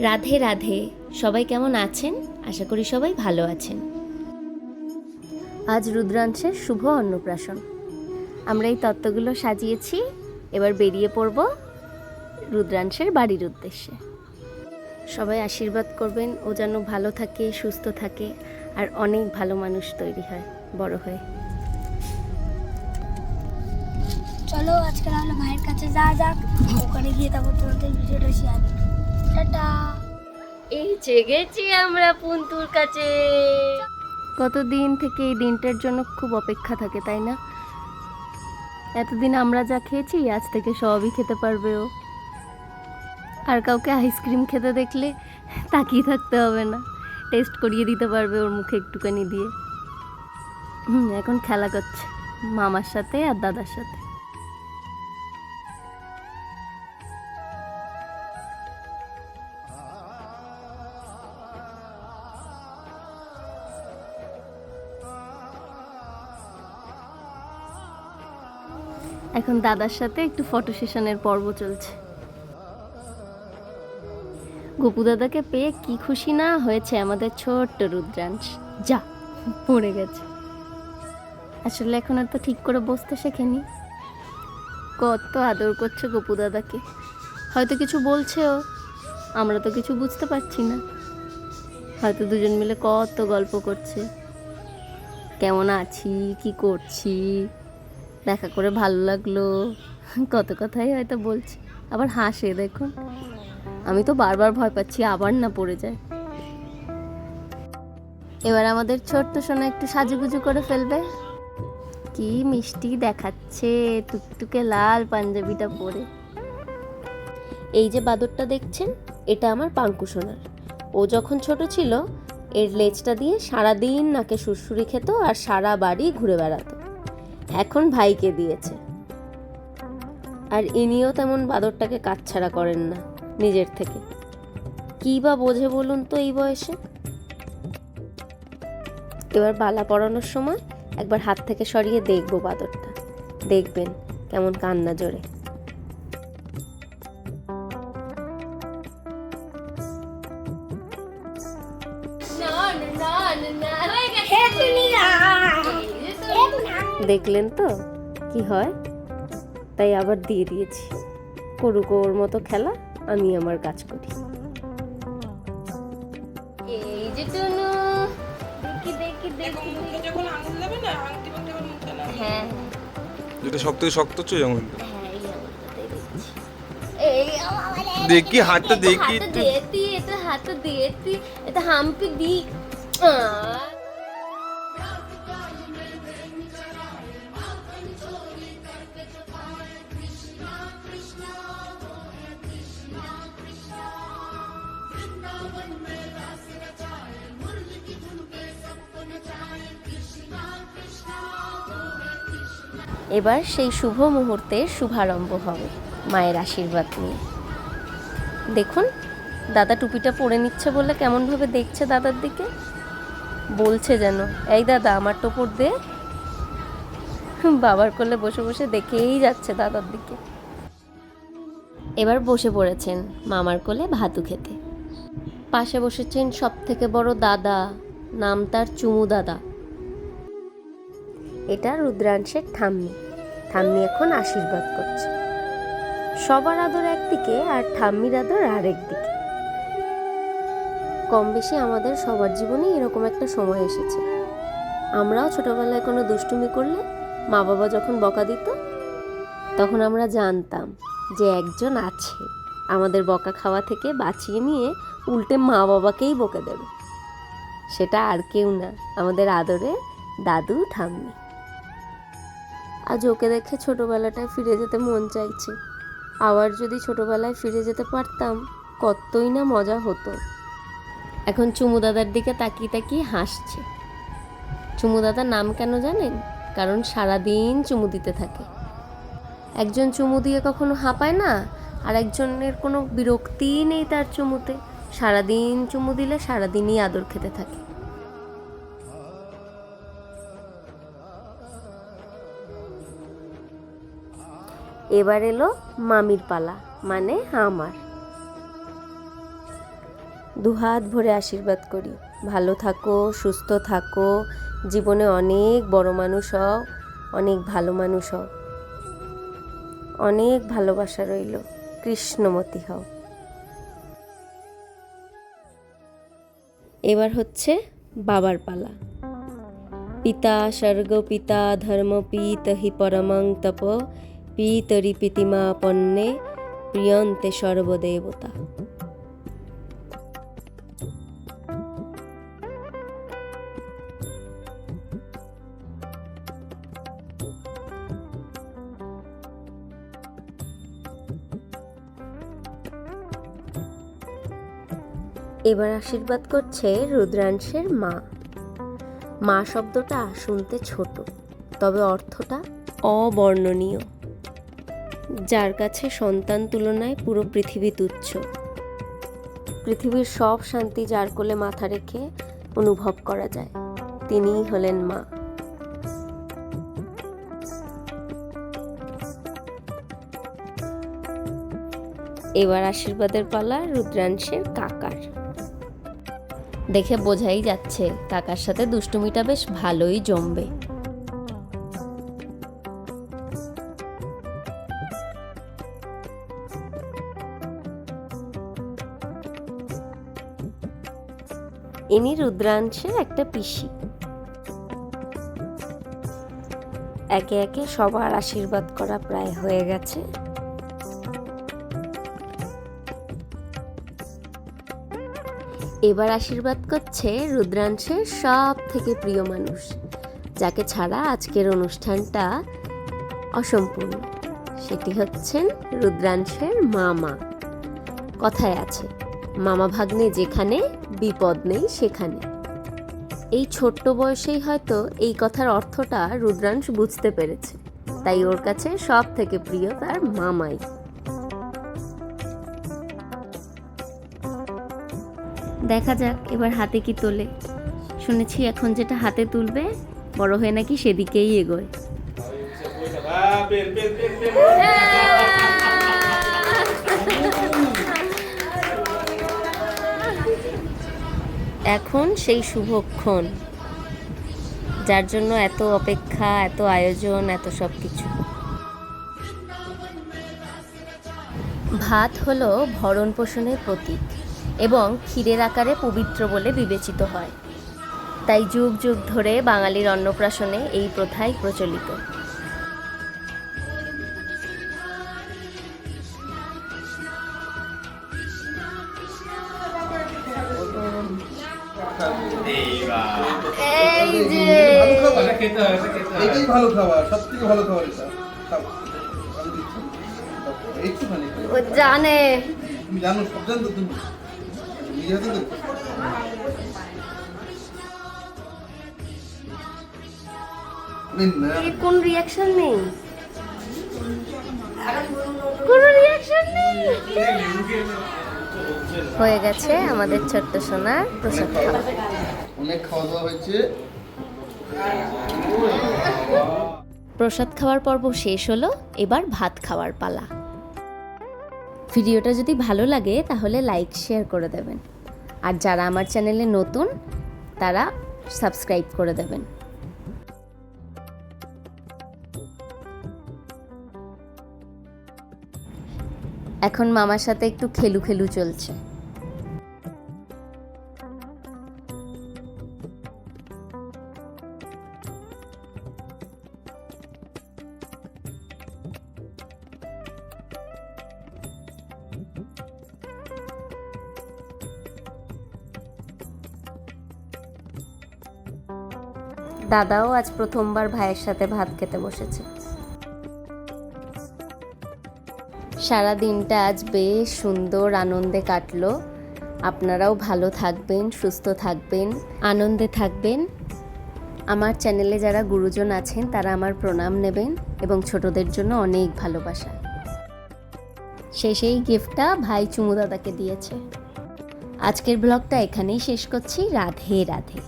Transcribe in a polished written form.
রাধে রাধে। সবাই কেমন আছেন? আশা করি সবাই ভালো আছেন। আজ রুদ্রাংশের শুভ অন্নপ্রাশন। আমরা এই তত্ত্বগুলো সাজিয়েছি, এবার বেরিয়ে পড়ব রুদ্রাংশের বাড়ির উদ্দেশ্যে। সবাই আশীর্বাদ করবেন ও যেন ভালো থাকে, সুস্থ থাকে আর অনেক ভালো মানুষ তৈরি হয় বড় হয়ে। চলো আজকে তাহলে ভাইয়ের কাছে যাক, ওখানে গিয়ে তারপর তোমাদের ভিডিওটা শেয়ার করব। টাটা। এই যে গেছি আমরা পুন্তুর কাছে। কতদিন থেকে এই দিনটার জন্য খুব অপেক্ষা থাকে, তাই না? এতদিন আমরা যা খেয়েছি আজ থেকে সবই খেতে পারবে ও। আর কাউকে আইসক্রিম খেতে দেখলে তাকিয়ে থাকতে হবে না, টেস্ট করিয়ে দিতে পারবে ওর মুখে একটুখানি দিয়ে। এখন খেলা করছে মামার সাথে আর দাদার সাথে। এখন দাদার সাথে একটু ফটো সেশনের পর্ব চলছে। গোপু দাদাকে পেয়ে কি খুশি না হয়েছে আমাদের ছোট্ট রুদ্রাংশ। যা পড়ে গেছে। আসলে এখন আর তো ঠিক করে বসতে শেখেনি। কত আদর করছে গোপু দাদাকে। হয়তো কিছু বলছেও, আমরা তো কিছু বুঝতে পারছি না। হয়তো দুজন মিলে কত গল্প করছে, কেমন আছি, কি করছি, দেখা করে ভালো লাগলো, কত কথাই হয়তো বলছি। আবার হাসে দেখুন। আমি তো বারবার ভয় পাচ্ছি আবার না পড়ে যায়। এবার আমাদের ছোট্ট সোনা একটু সাজুগুজু করে ফেলবে। কি মিষ্টি দেখাচ্ছে টুকটুকে লাল পাঞ্জাবিটা পরে। এই যে বাদরটা দেখছেন, এটা আমার পাঙ্কু সোনার। ও যখন ছোট ছিল এর লেজটা দিয়ে সারাদিন নাকে সুরসুরি খেত আর সারা বাড়ি ঘুরে বেড়াতো। এখন ভাইকে দিয়েছে। আর ইনিও তেমন বাদরটাকে কাছছাড়া করেন না নিজের থেকে। কি বা বোঝে বলুন তো এই বয়সে। এবার বালা পরানোর সময় একবার হাত থেকে সরিয়ে দেখবো বাদরটা, দেখবেন কেমন কান্না জোরে। দেখলেন তো কি হয়, তাই আবার দিয়ে দিয়েছি। করুক ওর মতো খেলা, আমি আমার কাজ করি। এই যে টুনু, দেখি দেখি দেখি। যখন আঙুল দেবে না, আংটি বাংটি আবার মুখে না। হ্যাঁ যেটা শক্ত শক্ত চই আঙুলটা হ্যাঁ, এই আঙুলটাতেই দিচ্ছি। এই দেখি হাতটা দেখি হাতটা একটু। দিয়েতি, এটা হাতটা দিয়েতি, এটা হাম্পি দি। এবার সেই শুভ মুহূর্তের শুভারম্ভ হবে মায়ের আশীর্বাদ নিয়ে। দেখুন দাদা টুপিটা পরে নিচ্ছে বলে কেমনভাবে দেখছে দাদার দিকে, বলছে যেন এই দাদা আমার টোপর দে। বাবার কোলে বসে বসে দেখেই যাচ্ছে দাদার দিকে। এবার বসে পড়েছেন মামার কোলে ভাতু খেতে। পাশে বসেছেন সব থেকে বড় দাদা, নাম তার চুমু দাদা। এটা রুদ্রাংশের ঠাম্মি। ঠাম্মি এখন আশীর্বাদ করছে। সবার আদর একদিকে আর ঠাম্মির আদর আরেক দিকে। কম বেশি আমাদের সবার জীবনে এরকম একটা সময় এসেছে। আমরাও ছোটবেলায় কোনো দুষ্টুমি করলে মা বাবা যখন বকা দিত, তখন আমরা জানতাম যে একজন আছে আমাদের বকা খাওয়া থেকে বাঁচিয়ে নিয়ে উল্টে মা বাবাকেই বকে দেবে। সেটা আর কেউ না, আমাদের আদরের দাদু ঠাম্মি। আজ ওকে দেখে ছোটবেলাটায় ফিরে যেতে মন চাইছে। আবার যদি ছোটবেলায় ফিরে যেতে পারতাম কতই না মজা হতো। এখন চুমু দাদার দিকে তাকিয়ে তাকিয়ে হাসছে। চুমু দাদার নাম কেন জানেন? কারণ সারাদিন চুমু দিতে থাকে। একজন চুমু দিয়ে কখনো হাঁপায় না, আর একজনের কোনো বিরক্তিই নেই তার চুমুতে। সারাদিন চুমু দিলে সারাদিনই আদর খেতে থাকে। এবার এলো মামির পালা, মানে আমার। দুহাত ভরে আশীর্বাদ করি, ভালো থাকো, সুস্থ থাকো, জীবনে অনেক বড় মানুষ হও, অনেক ভালো মানুষ হও, অনেক ভালোবাসা রইল, কৃষ্ণমতী হও। এবার হচ্ছে বাবার পালা। পিতা স্বর্গ পিতা ধর্ম পিত হি পরমং তপ পিতরি পিতিমা পন্নে প্রিয়ন্তে সর্বদেবতা। এবার আশীর্বাদ করছে রুদ্রাংশের মা। মা শব্দটা শুনতে ছোট, তবে অর্থটা অবর্ণনীয়। যার কাছে সন্তান তুলনায় পুরো পৃথিবী তুচ্ছ, পৃথিবীর সব শান্তি যার কোলে মাথা রেখে অনুভব করা যায়, তিনিই হলেন মা। এবার আশীর্বাদের পালা রুদ্রাংশের কাকার। দেখে বোঝাই যাচ্ছে কাকার সাথে দুষ্টুমিটা বেশ ভালোই জমবে। ইনি রুদ্রাংশের একটা পিসি। একে একে সবার আশীর্বাদ করা প্রায় হয়ে গেছে। এবার আশীর্বাদ করছে রুদ্রাংশের সব থেকে প্রিয় মানুষ, যাকে ছাড়া আজকের অনুষ্ঠানটা অসম্পূর্ণ। সেটি হচ্ছেন রুদ্রাংশের মামা। কথায় আছে, মামা ভাগ্নে যেখানে বিপদ নেই সেখানে। এই ছোট্ট বয়সেই হয়তো এই কথার অর্থটা রুদ্রাংশ বুঝতে পেরেছে, তাই ওর কাছে সব থেকে প্রিয় তার মামাই। দেখা যাক এবার হাতে কি তোলে। শুনেছি এখন যেটা হাতে তুলবে বড় হয়ে নাকি সেদিকেই এগোয়। এখন সেই শুভক্ষণ, যার জন্য এত অপেক্ষা, এত আয়োজন, এত সব কিছু। ভাত হলো ভরণ পোষণের প্রতীক এবং ক্ষীরের আকারে পবিত্র বলে বিবেচিত হয়। তাই যুগ যুগ ধরে বাঙালির অন্নপ্রাশনে এই প্রথাই প্রচলিত। এই যে এটাই ভালো খাবার, সব থেকে ভালো খাবার এটা। খাও, আমি দিচ্ছি। একটুখানি খাও। ও জানে। তুমি জানো, সব জানো তুমি। নিজে হাতে দেখো। কোন রিয়াকশন নেই, কোনো রিয়াকশন নেই। হয়ে গেছে আমাদের ছোট্ট সোনার প্রসাদ খাওয়া। অনেক খাওয়া দাওয়া হয়েছে। প্রসাদ খাওয়ার পর্ব শেষ হলো, এবার ভাত খাওয়ার পালা। ভিডিওটা যদি ভালো লাগে তাহলে লাইক শেয়ার করে দেবেন, আর যারা আমার চ্যানেলে নতুন তারা সাবস্ক্রাইব করে দেবেন। এখন মামার সাথে একটু খেলু খেলু চলছে। দাদাও আজ প্রথমবার ভাইয়ের সাথে ভাত খেতে বসেছে। সারা দিনটা আজ বেশ সুন্দর আনন্দে কাটলো। আপনারাও ভালো থাকবেন, সুস্থ থাকবেন, আনন্দে থাকবেন। আমার চ্যানেলে যারা গুরুজন আছেন তারা আমার প্রণাম নেবেন এবং ছোটদের জন্য অনেক ভালোবাসা। সেই গিফটটা ভাই চুমু দাদাকে দিয়েছে। আজকের ব্লগটা এখানেই শেষ করছি। রাধে রাধে।